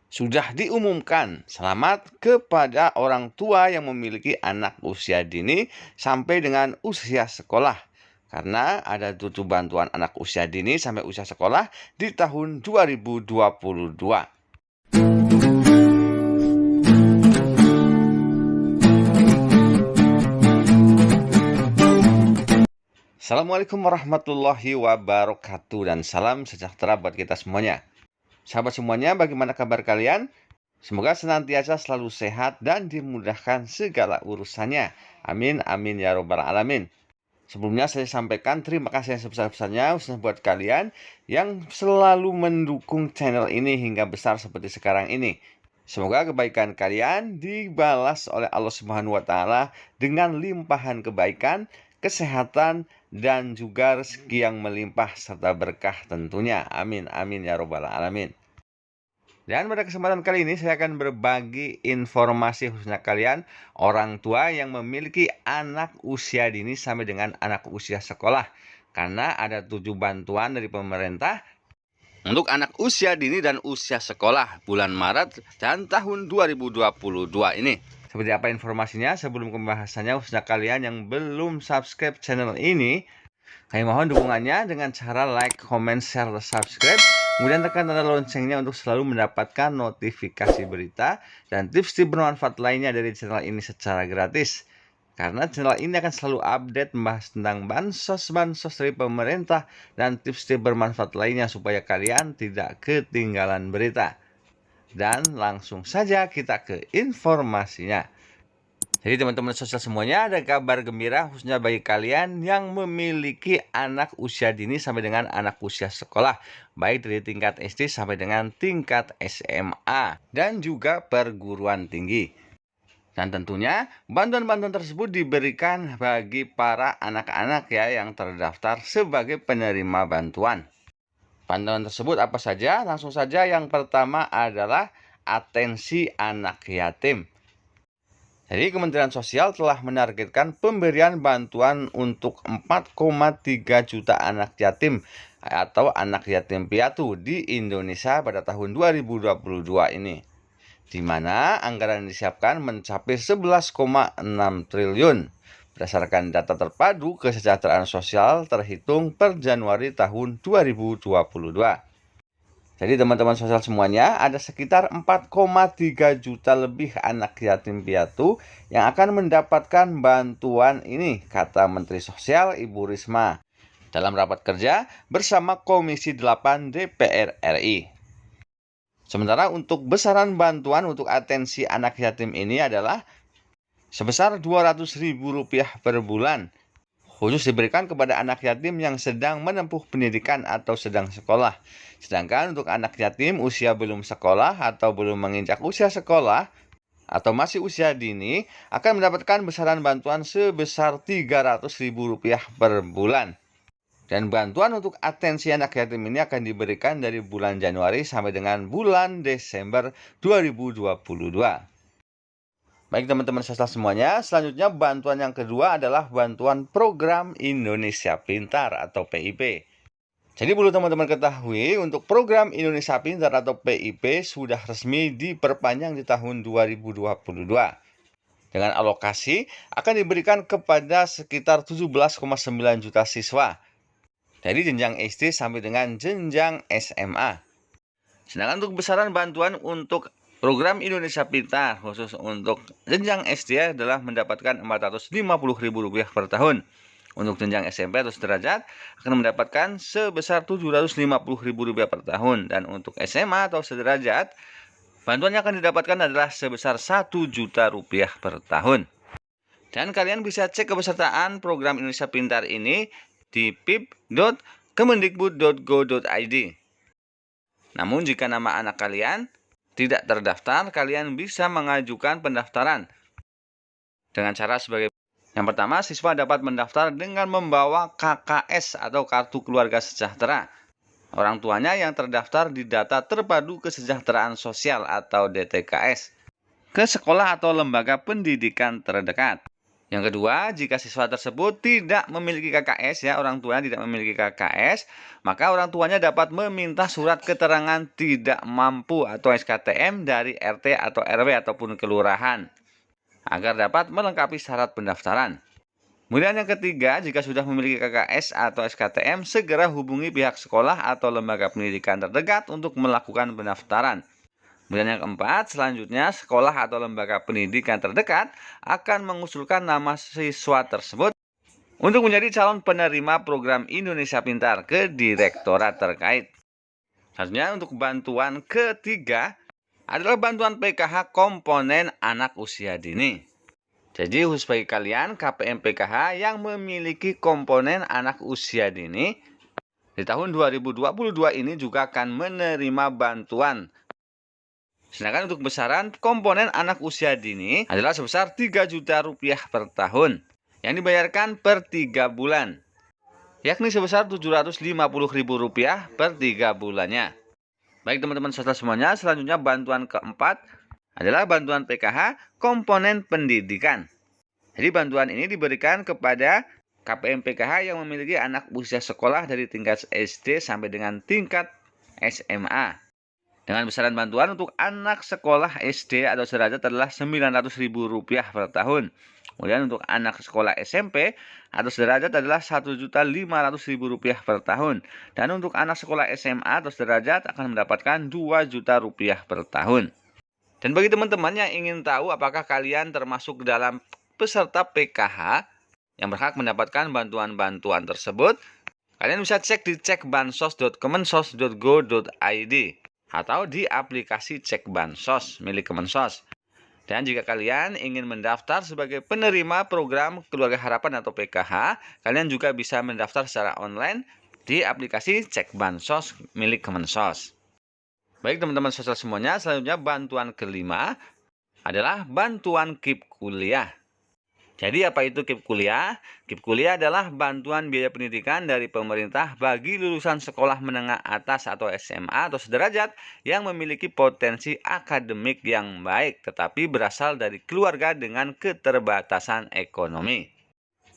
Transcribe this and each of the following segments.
Sudah diumumkan, selamat kepada orang tua yang memiliki anak usia dini sampai dengan usia sekolah. Karena ada tujuh bantuan anak usia dini sampai usia sekolah di tahun 2022. Assalamualaikum warahmatullahi wabarakatuh dan salam sejahtera buat kita semuanya. Sahabat semuanya, bagaimana kabar kalian? Semoga senantiasa selalu sehat dan dimudahkan segala urusannya. Amin, amin ya robbal alamin. Sebelumnya saya sampaikan terima kasih yang sebesar-besarnya khususnya buat kalian yang selalu mendukung channel ini hingga besar seperti sekarang ini. Semoga kebaikan kalian dibalas oleh Allah Subhanahu wa Ta'ala dengan limpahan kebaikan, kesehatan, dan juga rezeki yang melimpah serta berkah tentunya. Amin, amin ya robbal alamin. Dan pada kesempatan kali ini saya akan berbagi informasi khususnya kalian orang tua yang memiliki anak usia dini sampai dengan anak usia sekolah. Karena ada 7 bantuan dari pemerintah untuk anak usia dini dan usia sekolah bulan Maret dan tahun 2022 ini. Seperti apa informasinya? Sebelum pembahasannya, khususnya kalian yang belum subscribe channel ini, kami mohon dukungannya dengan cara like, comment, share, dan subscribe. Kemudian tekan tanda loncengnya untuk selalu mendapatkan notifikasi berita dan tips-tips bermanfaat lainnya dari channel ini secara gratis. Karena channel ini akan selalu update membahas tentang bansos-bansos dari pemerintah dan tips-tips bermanfaat lainnya supaya kalian tidak ketinggalan berita. Dan langsung saja kita ke informasinya. Jadi teman-teman sosial semuanya, ada kabar gembira khususnya bagi kalian yang memiliki anak usia dini sampai dengan anak usia sekolah, baik dari tingkat SD sampai dengan tingkat SMA dan juga perguruan tinggi. Dan tentunya bantuan-bantuan tersebut diberikan bagi para anak-anak ya yang terdaftar sebagai penerima bantuan. Bantuan tersebut apa saja? Langsung saja, yang pertama adalah atensi anak yatim. Jadi Kementerian Sosial telah menargetkan pemberian bantuan untuk 4,3 juta anak yatim atau anak yatim piatu di Indonesia pada tahun 2022 ini. Di mana anggaran yang disiapkan mencapai 11,6 triliun berdasarkan data terpadu kesejahteraan sosial terhitung per Januari tahun 2022. Jadi teman-teman sosial semuanya, ada sekitar 4,3 juta lebih anak yatim piatu yang akan mendapatkan bantuan ini, kata Menteri Sosial Ibu Risma dalam rapat kerja bersama Komisi 8 DPR RI. Sementara untuk besaran bantuan untuk atensi anak yatim ini adalah sebesar Rp200.000 per bulan, khusus diberikan kepada anak yatim yang sedang menempuh pendidikan atau sedang sekolah. Sedangkan untuk anak yatim usia belum sekolah atau belum menginjak usia sekolah atau masih usia dini akan mendapatkan besaran bantuan sebesar Rp300.000 per bulan. Dan bantuan untuk atensi anak yatim ini akan diberikan dari bulan Januari sampai dengan bulan Desember 2022. Baik teman-teman sosial semuanya, selanjutnya bantuan yang kedua adalah bantuan program Indonesia Pintar atau PIP. Jadi perlu teman-teman ketahui, untuk program Indonesia Pintar atau PIP sudah resmi diperpanjang di tahun 2022. Dengan alokasi akan diberikan kepada sekitar 17,9 juta siswa dari jenjang SD sampai dengan jenjang SMA. Sedangkan untuk besaran bantuan untuk program Indonesia Pintar khusus untuk jenjang SD adalah mendapatkan Rp450.000 per tahun. Untuk jenjang SMP atau sederajat akan mendapatkan sebesar Rp750.000 per tahun. Dan untuk SMA atau sederajat, bantuan yang akan didapatkan adalah sebesar Rp1 juta per tahun. Dan kalian bisa cek kepesertaan program Indonesia Pintar ini di pip.kemendikbud.go.id. Namun jika nama anak kalian tidak terdaftar, kalian bisa mengajukan pendaftaran dengan cara sebagai: yang pertama, siswa dapat mendaftar dengan membawa KKS atau Kartu Keluarga Sejahtera. Orang tuanya yang terdaftar di Data Terpadu Kesejahteraan Sosial atau DTKS ke sekolah atau lembaga pendidikan terdekat. Yang kedua, jika siswa tersebut tidak memiliki KKS, ya, orang tuanya tidak memiliki KKS, maka orang tuanya dapat meminta surat keterangan tidak mampu atau SKTM dari RT atau RW ataupun kelurahan agar dapat melengkapi syarat pendaftaran. Kemudian yang ketiga, jika sudah memiliki KKS atau SKTM, segera hubungi pihak sekolah atau lembaga pendidikan terdekat untuk melakukan pendaftaran. Kemudian yang keempat, selanjutnya sekolah atau lembaga pendidikan terdekat akan mengusulkan nama siswa tersebut untuk menjadi calon penerima program Indonesia Pintar ke direktorat terkait. Selanjutnya untuk bantuan ketiga adalah bantuan PKH komponen anak usia dini. Jadi khusus bagi kalian KPM PKH yang memiliki komponen anak usia dini, di tahun 2022 ini juga akan menerima bantuan. Sedangkan untuk besaran komponen anak usia dini adalah sebesar Rp3 juta per tahun yang dibayarkan per 3 bulan, yakni sebesar Rp750.000 per 3 bulannya. Baik teman-teman saudara semuanya, selanjutnya bantuan keempat adalah bantuan PKH komponen pendidikan. Jadi bantuan ini diberikan kepada KPM PKH yang memiliki anak usia sekolah dari tingkat SD sampai dengan tingkat SMA. Dengan besaran bantuan untuk anak sekolah SD atau sederajat adalah Rp900.000 per tahun. Kemudian untuk anak sekolah SMP atau sederajat adalah Rp1.500.000 per tahun. Dan untuk anak sekolah SMA atau sederajat akan mendapatkan Rp2 juta per tahun. Dan bagi teman-teman yang ingin tahu apakah kalian termasuk dalam peserta PKH yang berhak mendapatkan bantuan-bantuan tersebut, kalian bisa cek di cekbansos.kemensos.go.id atau di aplikasi Cek Bansos milik Kemensos. Dan jika kalian ingin mendaftar sebagai penerima program Keluarga Harapan atau PKH, kalian juga bisa mendaftar secara online di aplikasi Cek Bansos milik Kemensos. Baik teman-teman sosial semuanya, selanjutnya bantuan kelima adalah bantuan KIP kuliah. Jadi apa itu KIP kuliah? KIP kuliah adalah bantuan biaya pendidikan dari pemerintah bagi lulusan sekolah menengah atas atau SMA atau sederajat yang memiliki potensi akademik yang baik tetapi berasal dari keluarga dengan keterbatasan ekonomi.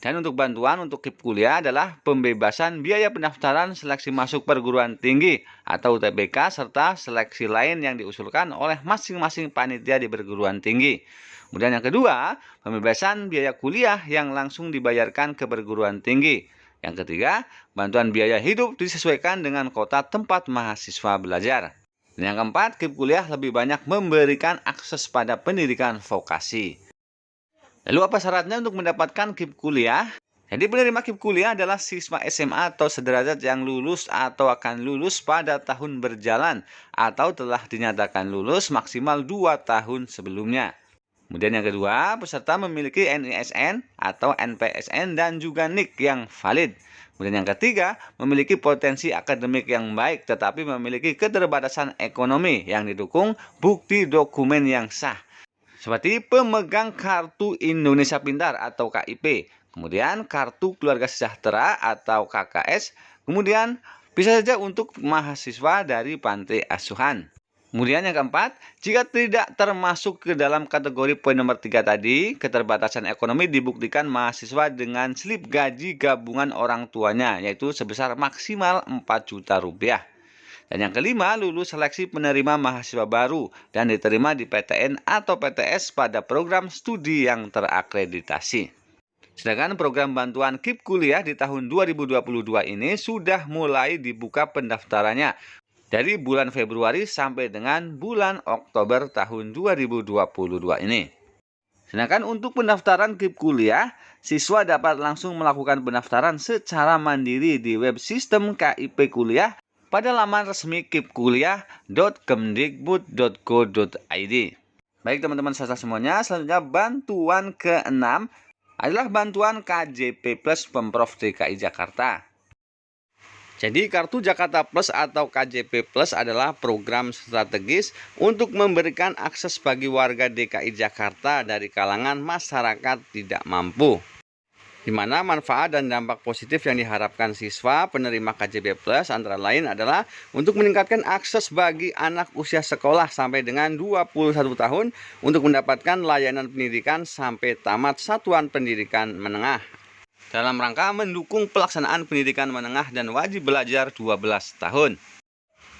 Dan untuk bantuan untuk KIP kuliah adalah pembebasan biaya pendaftaran seleksi masuk perguruan tinggi atau UTBK serta seleksi lain yang diusulkan oleh masing-masing panitia di perguruan tinggi. Kemudian yang kedua, pembebasan biaya kuliah yang langsung dibayarkan ke perguruan tinggi. Yang ketiga, bantuan biaya hidup disesuaikan dengan kota tempat mahasiswa belajar. Dan yang keempat, KIP kuliah lebih banyak memberikan akses pada pendidikan vokasi. Lalu apa syaratnya untuk mendapatkan KIP kuliah? Jadi penerima KIP kuliah adalah siswa SMA atau sederajat yang lulus atau akan lulus pada tahun berjalan atau telah dinyatakan lulus maksimal 2 tahun sebelumnya. Kemudian yang kedua, peserta memiliki NISN atau NPSN dan juga NIK yang valid. Kemudian yang ketiga, memiliki potensi akademik yang baik tetapi memiliki keterbatasan ekonomi yang didukung bukti dokumen yang sah. Seperti pemegang Kartu Indonesia Pintar atau KIP, kemudian Kartu Keluarga Sejahtera atau KKS, kemudian bisa saja untuk mahasiswa dari panti asuhan. Kemudian yang keempat, jika tidak termasuk ke dalam kategori poin nomor 3 tadi, keterbatasan ekonomi dibuktikan mahasiswa dengan slip gaji gabungan orang tuanya, yaitu sebesar maksimal Rp4 juta. Dan yang kelima, lulus seleksi penerima mahasiswa baru dan diterima di PTN atau PTS pada program studi yang terakreditasi. Sedangkan program bantuan KIP kuliah di tahun 2022 ini sudah mulai dibuka pendaftarannya dari bulan Februari sampai dengan bulan Oktober tahun 2022 ini. Sedangkan untuk pendaftaran KIP kuliah, siswa dapat langsung melakukan pendaftaran secara mandiri di web sistem KIP kuliah pada laman resmi kipkuliah.kemdikbud.go.id. Baik teman-teman semuanya, selanjutnya bantuan ke-6 adalah bantuan KJP Plus Pemprov DKI Jakarta. Jadi Kartu Jakarta Plus atau KJP Plus adalah program strategis untuk memberikan akses bagi warga DKI Jakarta dari kalangan masyarakat tidak mampu. di mana manfaat dan dampak positif yang diharapkan siswa penerima KJB Plus antara lain adalah untuk meningkatkan akses bagi anak usia sekolah sampai dengan 21 tahun untuk mendapatkan layanan pendidikan sampai tamat satuan pendidikan menengah dalam rangka mendukung pelaksanaan pendidikan menengah dan wajib belajar 12 tahun.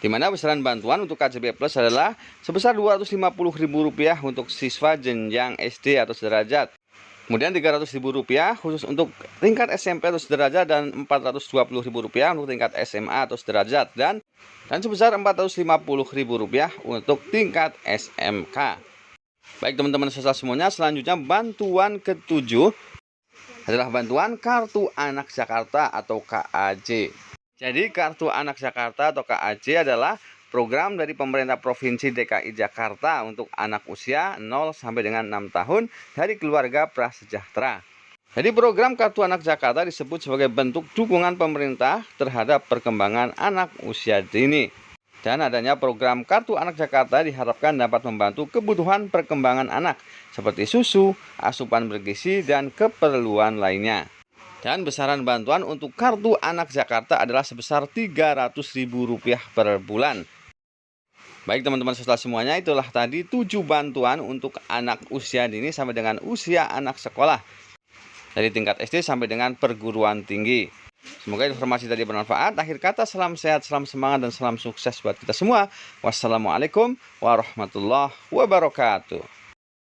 Di mana besaran bantuan untuk KJB Plus adalah sebesar Rp250.000 untuk siswa jenjang SD atau sederajat. Kemudian Rp300.000 khusus untuk tingkat SMP atau sederajat dan Rp420.000 untuk tingkat SMA atau sederajat dan sebesar Rp450.000 untuk tingkat SMK. Baik teman-teman siswa semuanya, selanjutnya bantuan ketujuh adalah bantuan Kartu Anak Jakarta atau KAJ. Jadi Kartu Anak Jakarta atau KAJ adalah program dari pemerintah Provinsi DKI Jakarta untuk anak usia 0 sampai dengan 6 tahun dari keluarga prasejahtera. Jadi program Kartu Anak Jakarta disebut sebagai bentuk dukungan pemerintah terhadap perkembangan anak usia dini. Dan adanya program Kartu Anak Jakarta diharapkan dapat membantu kebutuhan perkembangan anak seperti susu, asupan bergizi, dan keperluan lainnya. Dan besaran bantuan untuk Kartu Anak Jakarta adalah sebesar Rp300.000 per bulan. Baik teman-teman siswa semuanya, itulah tadi 7 bantuan untuk anak usia dini sampai dengan usia anak sekolah dari tingkat SD sampai dengan perguruan tinggi. Semoga informasi tadi bermanfaat. Akhir kata, salam sehat, salam semangat, dan salam sukses buat kita semua. Wassalamualaikum warahmatullahi wabarakatuh.